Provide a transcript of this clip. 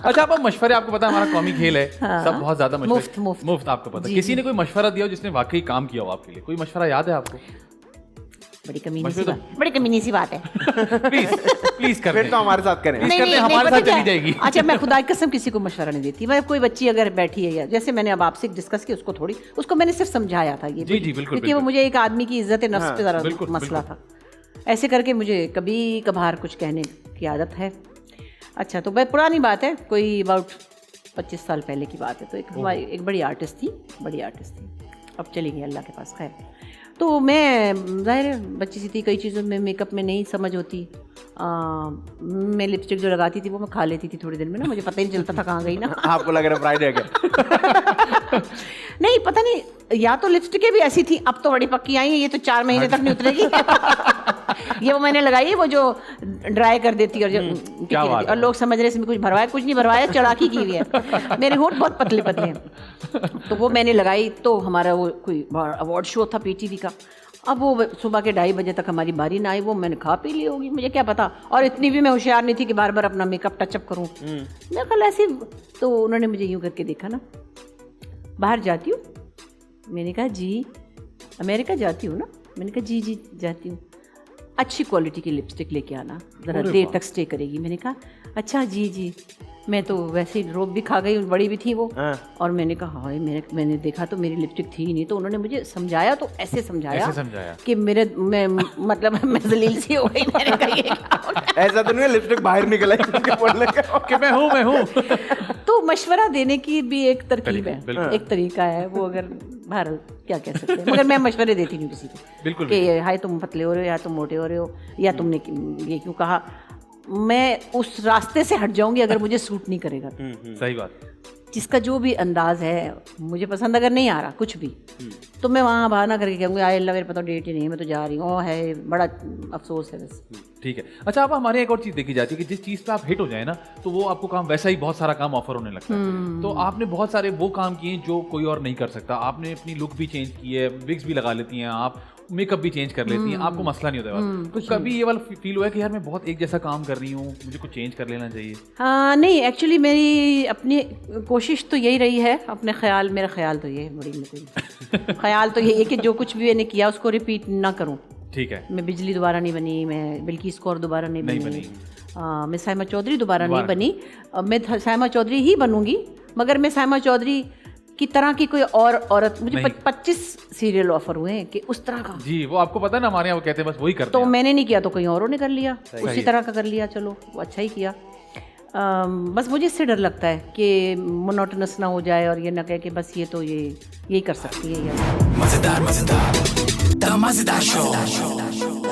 अच्छा, आप मशवरे, आपको पता है हमारा कौमी खेल है, सब बहुत ज्यादा मशवरे मुफ्त आपको पता है। किसी ने कोई मशवरा दिया हो जिसने वाकई काम किया हो आपके लिए, कोई मशवरा याद है आपको? बड़ी कमीनी सी बात है। प्लीज कर फिर तो हमारे साथ करें। हमारे साथ चली जाएगी। अच्छा, मैं खुदा की कसम किसी को मशवरा नहीं देती। मैं कोई बच्ची अगर बैठी है, या जैसे मैंने अब आपसे डिस्कस किया, उसको मैंने सिर्फ समझाया था ये, जी बिल्कुल, क्योंकि वो मुझे एक आदमी की इज्जत नफ्स पे जरा मसला था। ऐसे करके मुझे कभी कभार कुछ कहने की आदत है। अच्छा, तो बहुत पुरानी बात है, कोई अबाउट 25 साल पहले की बात है। तो एक बड़ी आर्टिस्ट थी, अब चली गई अल्लाह के पास, खैर। तो मैं ज़ाहिर है बच्ची सी थी, कई चीज़ों में मेकअप में नहीं समझ होती। मैं लिपस्टिक जो लगाती थी वो मैं खा लेती थी थोड़ी देर में ना, मुझे पता ही नहीं चलता था कहाँ गई ना। आपको लग रहा है फ्राइडे क्या? नहीं, पता नहीं, या तो लिपस्टिकें भी ऐसी थी, अब तो बड़ी पक्की आई है, ये तो 4 महीने तक नहीं उतरेगी। ये वो मैंने लगाई है, वो जो ड्राई कर देती है और लोग समझ रहे इसमें कुछ भरवाया, कुछ नहीं भरवाया, चढ़ाकी की हुई है। मेरे होंठ बहुत पतले पतले हैं। तो वो मैंने लगाई, तो हमारा वो कोई अवार्ड शो था पीटीवी का। अब वो सुबह के 2:30 बजे तक हमारी बारी ना आई, वो मैंने खा पी ली होगी, मुझे क्या पता। और इतनी भी मैं होशियार नहीं थी कि बार बार अपना मेकअप टचअप करूँ। मैं कल ऐसे, तो उन्होंने मुझे यूँ करके देखा ना, बाहर जाती हूँ? मैंने कहा जी। अमेरिका जाती हूँ ना? मैंने कहा जी जाती हूँ। अच्छी क्वालिटी की लिपस्टिक लेके आना, ज़रा देर तक स्टे करेगी। मैंने कहा अच्छा जी। मैं तो वैसे ही रोब भी खा गई, बड़ी भी थी वो। और मैंने कहा हाय, मैंने देखा तो मेरी लिपस्टिक थी ही नहीं। तो उन्होंने मुझे समझाया, तो ऐसे समझाया कि मैं मतलब मैं जलील सी हो गई। मैंने कहा ऐसा तो नहीं है लिपस्टिक बाहर निकल आई बोलने का कि मैं हूँ। तो मशवरा देने की भी एक तरकीब है, एक तरीका है वो। अगर बहरहाल क्या कह सकते हैं, मगर मैं मशवरे देती नहीं किसी को बिल्कुल कि हाय तुम पतले हो रहे हो, या तुम मोटे हो रहे हो, या तुमने ये क्यों कहा। मैं उस रास्ते से हट जाऊंगी अगर मुझे सूट नहीं करेगा। सही बात। जिसका जो भी अंदाज है मुझे पसंद अगर नहीं आ रहा कुछ भी, तो मैं वहाँ बहाना करके कहूँगी आए अल्लाह मेरे पता डेट ही नहीं है, मैं तो जा रही हूँ। है बड़ा अफसोस है बस। ठीक है। अच्छा, आप हमारे एक और चीज़ देखी जाती है कि जिस चीज़ पे आप हिट हो जाए ना, तो वो आपको काम वैसा ही बहुत सारा काम ऑफर होने लगता है। तो आपने बहुत सारे वो काम किए जो कोई और नहीं कर सकता। आपने अपनी लुक भी चेंज की है, विग्स भी लगा लेती हैं आप, मेकअप भी चेंज कर लेती हैं, आपको मसला नहीं होता। तो कभी ये वाला फील हुआ है कि यार मैं बहुत एक जैसा काम कर रही हूँ, मुझे कुछ चेंज कर लेना चाहिए? हाँ, नहीं, एक्चुअली मेरी अपनी कोशिश तो यही रही है। अपने ख्याल, मेरा ख्याल तो ये बड़ी ख्याल तो ये है कि जो कुछ भी मैंने किया उसको रिपीट ना करूँ। ठीक है। मैं बिजली दोबारा नहीं बनी, मैं बिल्किस कौर दोबारा नहीं बनी, मैं साइमा चौधरी दोबारा नहीं बनी। मैं साइमा चौधरी ही बनूंगी, मगर मैं साइमा चौधरी की तरह की कोई और औरत। मुझे 25 सीरियल ऑफर हुए हैं कि उस तरह का। जी, वो आपको पता है ना, हमारे यहाँ वो कहते हैं बस वही करते तो हैं। मैंने नहीं किया तो कहीं औरों ने कर लिया, उसी तरह का कर लिया, चलो वो अच्छा ही किया। बस मुझे इससे डर लगता है कि मोनोटोनस ना हो जाए और ये ना कहे कि बस ये तो यही कर सकती है। मजेदार शो।